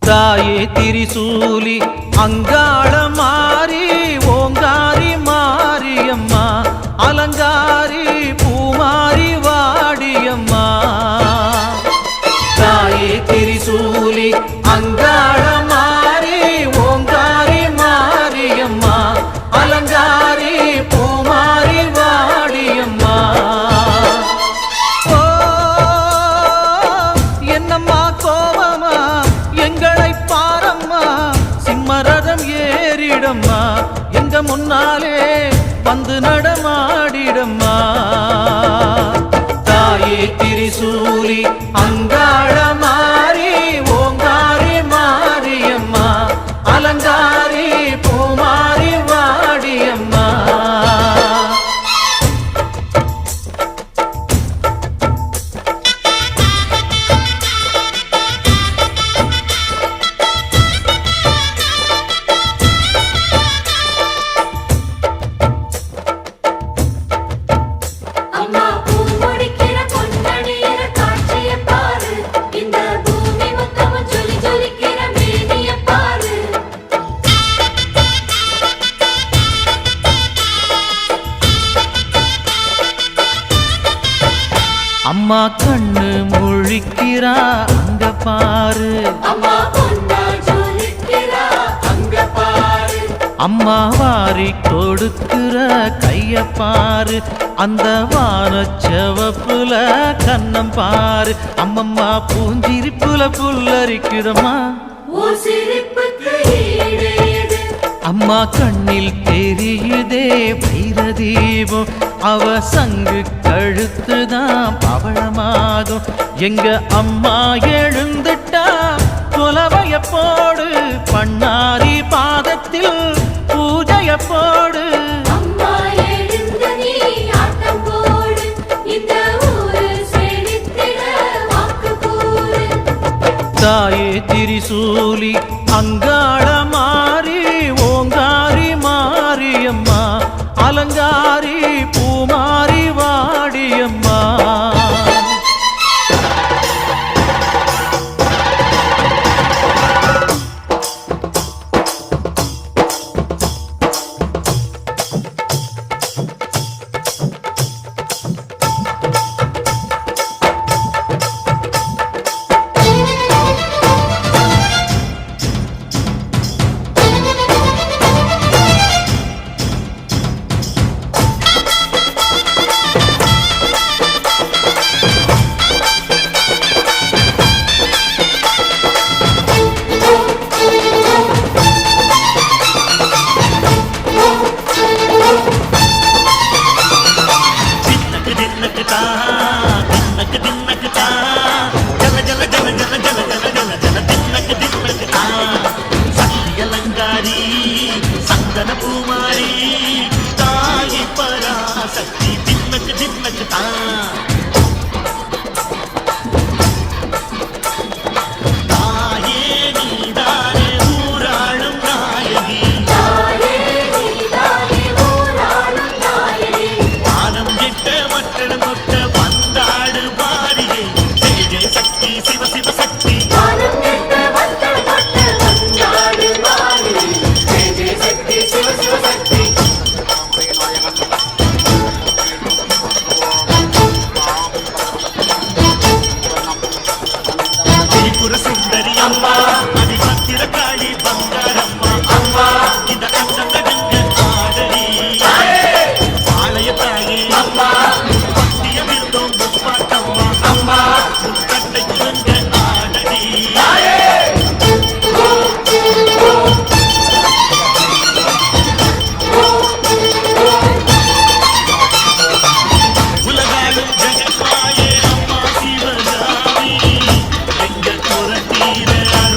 தாயே திரிசூலி அங்காள மாறி ஓங்காரி மாரியம்மா அலங்காரி பூமாரி வாடியம்மா தாயே திரிசூலி அங்காள மாறி ஓங்காரி மாரியம்மா அலங்காரி பூமாரி வாடியம்மா என்னம்மா கோவமா எங்களை பாரம்மா சிம்மரதம் ஏறிடம்மா எங்க முன்னாலே வந்து நடமாடிடம்மா தாயே திரிசூலி அங்காள மாறி ஓங்காரி மாரியம்மா அலங்காரி பூமாரி வாடியம்மா அம்மா கண்ணு முழிக்கிறா அங்க பாரு அம்மா வாரி கொடுக்கிற கைய பாரு அந்த வானச்சவப்புல கண்ணம் பாரு அம்மம்மா பூஞ்சிரிப்புல புல்லரிக்குதம்மா அம்மா கண்ணில் தெரியுதே வைரதீபம் அவ சங்கு கழுத்துதான் பவளமாகும் எங்க அம்மா எழுந்துட்டா குலவைய போடு பண்ணாரி பாதத்தில் பூஜைய போடு தாயே திரிசூலி அங்காள மாறி ஓங்காரி மாரியம்மா அலங்காரி பூமாரி வாடியம்மா Tira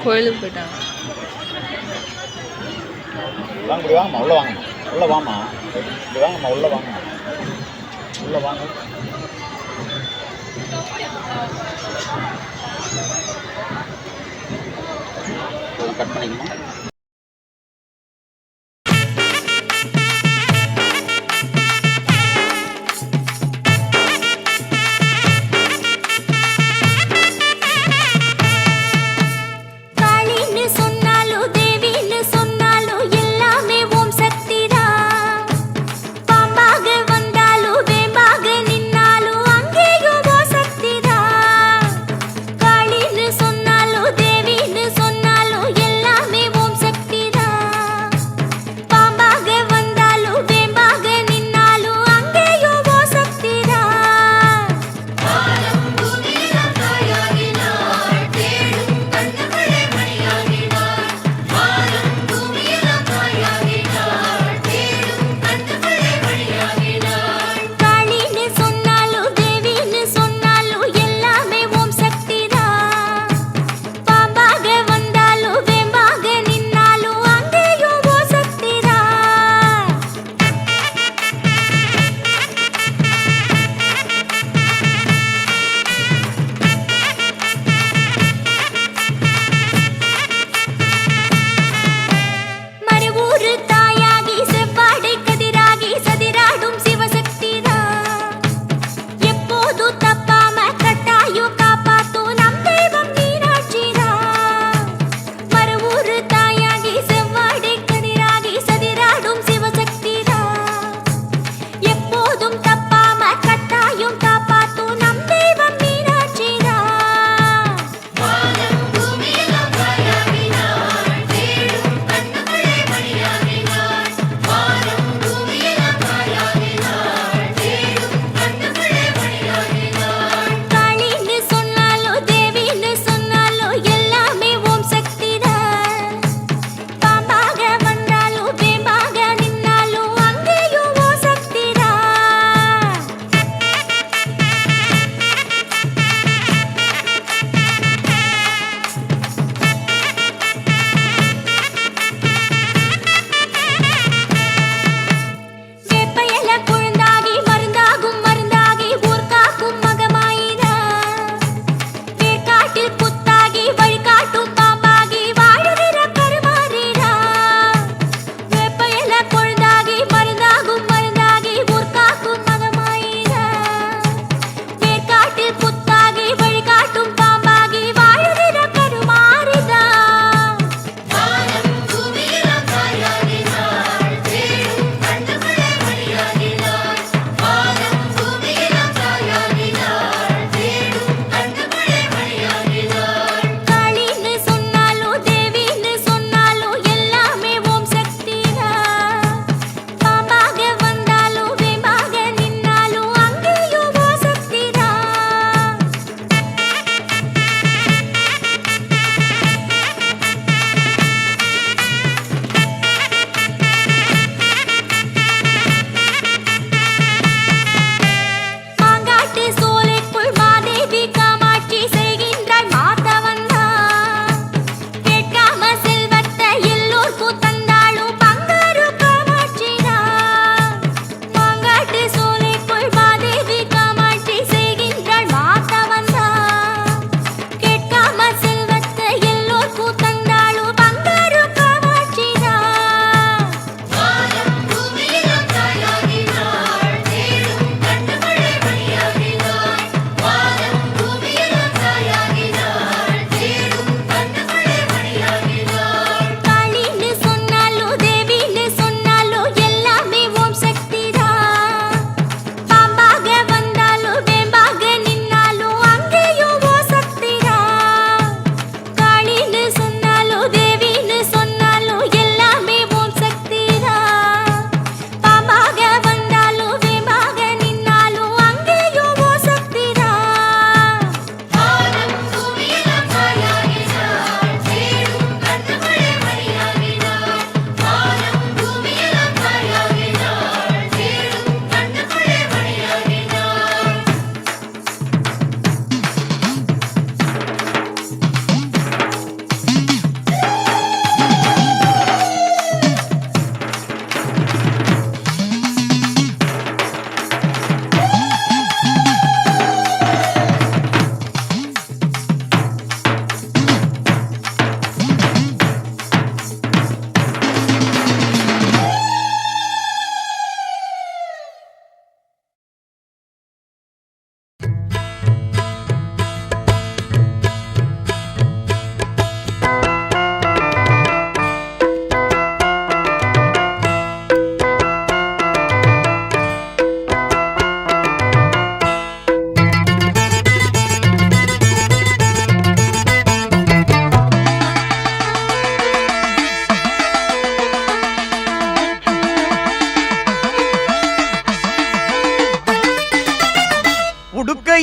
கோயிலுக்கு போயிட்டாங்க. வாங்க, இப்படி வாங்கம்மா, உள்ளே வாங்கம்மா, உள்ளே வாங்கம்மா, இப்படி வாங்கம்மா, உள்ளே வாங்கம்மா, உள்ளே வாங்க. கட் பண்ணிக்கணும். சொன்னாலும் தேவின்னு சொன்னாலும் எல்லாமே ஓம்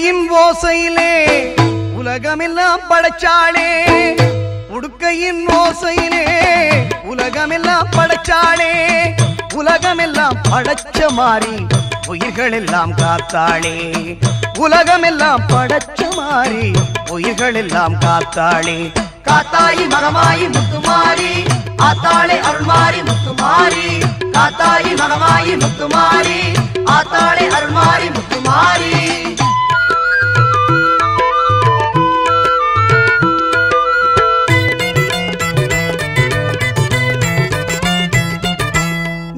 உடுக்கையின் ஓசையிலே உலகமெல்லாம் படைச்சாளே, உடுக்கையின் ஓசையிலே உலகமெல்லாம் படைச்சாளே, உலகமெல்லாம் படைச்ச மாறி உயிர்கள் எல்லாம் காத்தாளே, உலகமெல்லாம் படைச்ச மாறி உயிர்கள் எல்லாம் காத்தாளே. காத்தாயி மகமாயி முத்துமாரி ஆத்தாளே அருள்மாரி முத்துமாரி, காத்தாயி மகமாயி முத்துமாரி ஆத்தாளே அருள்மாரி முத்துமாரி.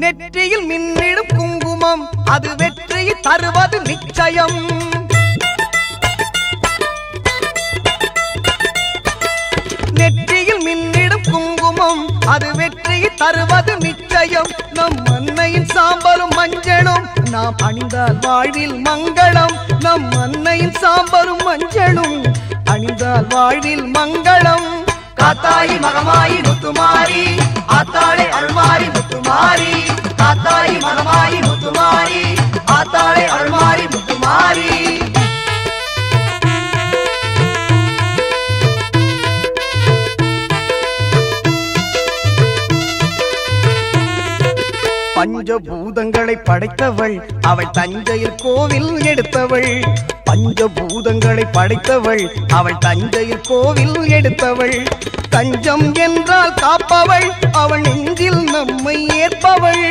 நெற்றியில் மின்னிடும் குங்குமம் அது வெற்றியை தருவது நிச்சயம், நெற்றியில் மின்னிடும் குங்குமம் அது வெற்றியை தருவது நிச்சயம். நம் அன்னையின் சாம்பலும் மஞ்சளும் நாம் அணிந்தால் வாழ்வில் மங்களம், நம் அன்னையின் சாம்பலும் மஞ்சளும் அணிந்தால் வாழ்வில் மங்களம். காத்தாயி மகமாயி முத்துமாரி ஆத்தாளே அருள்மாரி முத்துமாரி, காத்தாயி மகமாயி முத்துமாரி ஆத்தாளே அருள்மாரி முத்துமாரி. பஞ்சபூதங்களை படைத்தவள் அவள் தஞ்சையில் கோவில் எடுத்தவள், பஞ்சபூதங்களை படைத்தவள் அவள் தஞ்சையில் கோவில் எடுத்தவள். தஞ்சம் என்றால் காப்பவள் அவள் நெஞ்சில் நம்மை ஏற்பவள்,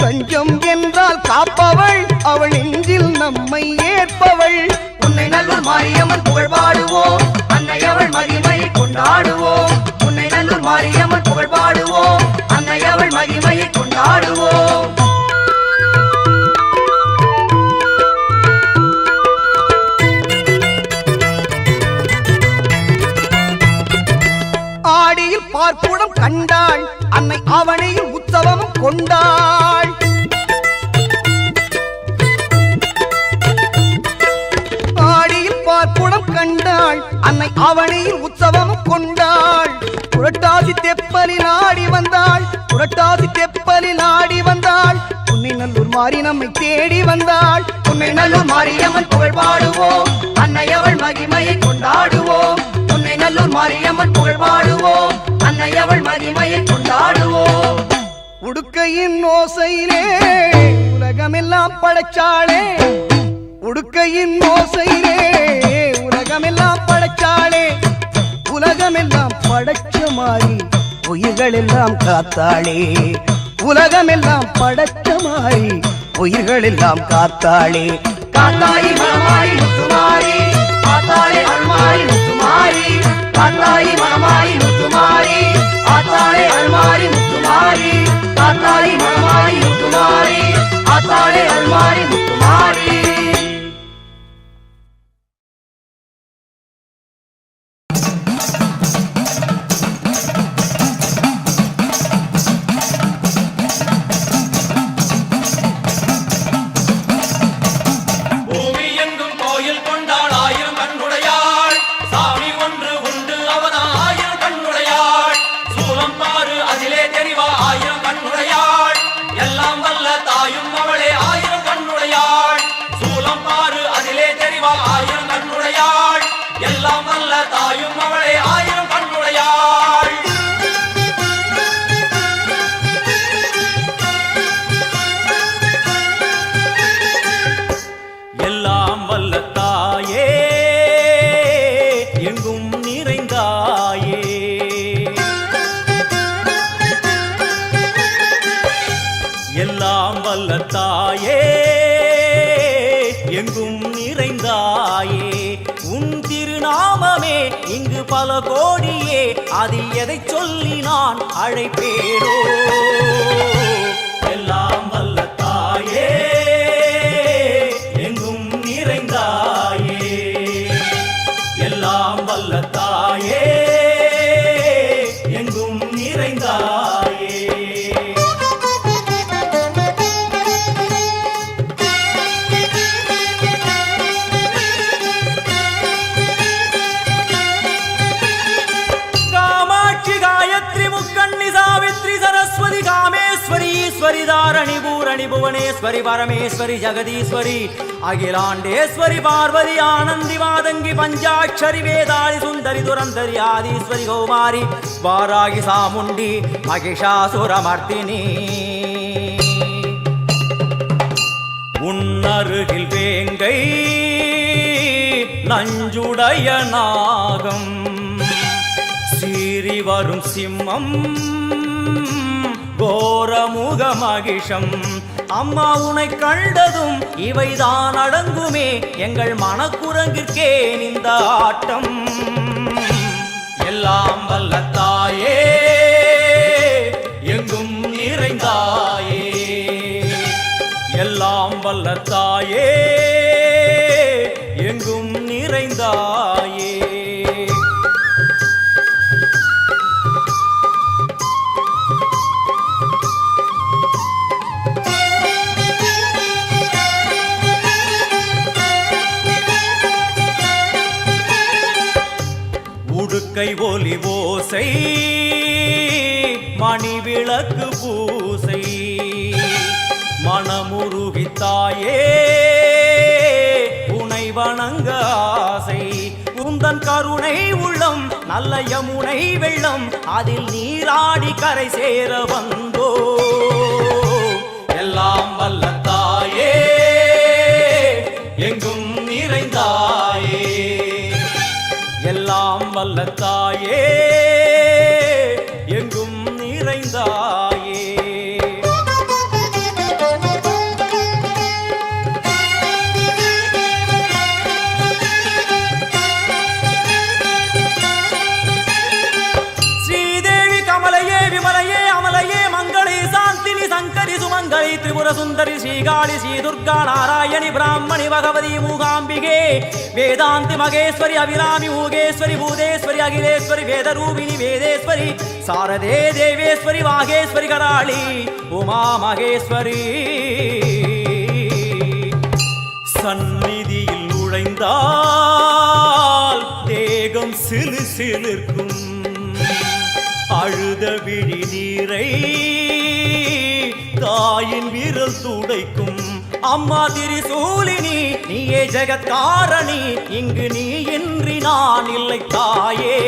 தஞ்சம் என்றால் காப்பவள் அவள் நெஞ்சில் நம்மை ஏற்பவள். உன்னை நல்லூர் மாரியம்மன் புகழ் பாடுவோம், அன்னை அவள் மகிமையை கொண்டாடுவோம், உன்னை நல்லூர் மாரியம்மன் புகழ் பாடுவோம், அன்னை அவள் மகிமையை கொண்டாடுவோம். ஆடியில் பார்ப்புடம் கண்டாள் அன்னை அவனையில் உற்சவமும் கொண்டாள், ஆடியில் பார்ப்புடம் கண்டாள் அன்னை அவனையில் உற்சவமும் கொண்டாள். புரட்டாசி தெப்பலில் ஆடி வந்தாள், புரட்டாசி தெப்பலில் ஆடி வந்தாள், உன்னை நல்லூர் மாறி நம்மை தேடி வந்தாள். உன்னை நல்லூர் மாரியம்மன் புகழ் பாடுவோம், அன்னை அவள் மகிமையை கொண்டாடுவோம், உன்னை நல்லூர் மாரியம்மன் புகழ் பாடுவோம், அன்னை அவள் மகிமையை கொண்டாடுவோம். உடுக்கையின் ஓசையிலே உலகமெல்லாம் படைச்சாளே, உடுக்கையின் ஓசையிலே உலகமெல்லாம் படைச்சாளே, உலகமெல்லாம் படைச்ச மாறி உயிர்கள் எல்லாம் காத்தாளே, உலகமெல்லாம் படைச்ச மாறி உயிர்கள் எல்லாம் காத்தாளே. காத்தாயி மகமாயி முத்துமாரி ஆத்தாளே அருள்மாரி முத்துமாரி, காத்தாயி மகமாயி முத்துமாரி ஆத்தாளே அருள்மாரி முத்துமாரி, காத்தாயி மகமாயி முத்துமாரி ஆத்தாளே அருள்மாரி முத்துமாரி. பல கோடியே அதில் எதை சொல்லி நான் அழைப்பேனோ. எல்லாம் வல்ல தாயே எங்கும் நிறைந்தாயே, எல்லாம் வல்ல தாயே எங்கும் நிறைந்தாயே. ஈஸ்வரி தாரணி பூரணி புவனேஸ்வரி பரமேஸ்வரி ஜெகதீஸ்வரி அகிலாண்டேஸ்வரி பார்வதி ஆனந்தி மாதங்கி பஞ்சாட்சரி வேதாளி சுந்தரி துரந்தரி ஆதீஸ்வரி கௌமாரி வாராகி சாமுண்டி மகிஷாசுரமர்த்தினி உன்னருகில் வேங்கை நஞ்சுடைய நாகம் சீறி வரும் சிம்மம் கோரமுக மகிஷம் அம்மா உனை கண்டதும் இவைதான் அடங்குமே எங்கள் மனக்குரங்கிற்கே இந்த ஆட்டம் எல்லாம் வல்ல தாயே எங்கும் நிறைந்தாயே எல்லாம் வல்ல தாயே எங்கும் நிறைந்தாயே உடுக்கை ஒலி ஓசை மணி விளக்கு பூசை மனமுருகித்தாயே உனை வணங்க ஆசை உந்தன் கருணை உள்ளம் நல்ல யமுனை வெள்ளம் அதில் நீராடி கரை சேர வந்தோ எல்லாம் வல்ல தாயே எங்கும் நிறைந்தாயே எல்லாம் வல்ல தாயே எங்கும் நிறைந்தாயே சுமங்கலி திரிபுர சுந்தரி ஸ்ரீகாளி ஸ்ரீ துர்கா நாராயணி பிராமணி பகவதி மூகாம்பிகே வேதாந்தி மகேஸ்வரி அபிராமி மூகேஸ்வரி பூதேஸ்வரி அகிலேஸ்வரி வேதரூபிணி வேதேஸ்வரி சாரதே தேவேஸ்வரி வாகேஸ்வரி கராளி உமா மகேஸ்வரி சந்நிதியில் நுழைந்தால் தேகம் சிலு சிலிர்க்கும் அழுத விழி நீரை தாயின் விரல் துடைக்கும் அம்மா திரிசூலினி நீயே ஜெகத்காரணி இங்கு நீ இன்றி நான் இல்லை தாயே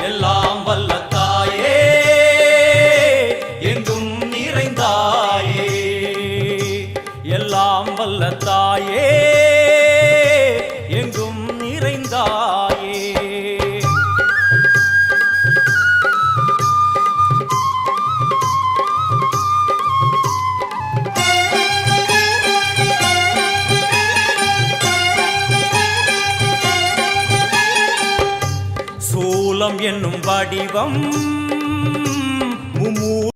எல்லாம் வல்ல தாயே எங்கும் நிறைந்தாயே எல்லாம் வல்ல தாயே எங்கும் நிறைந்தாயே என்னும் வடிவம்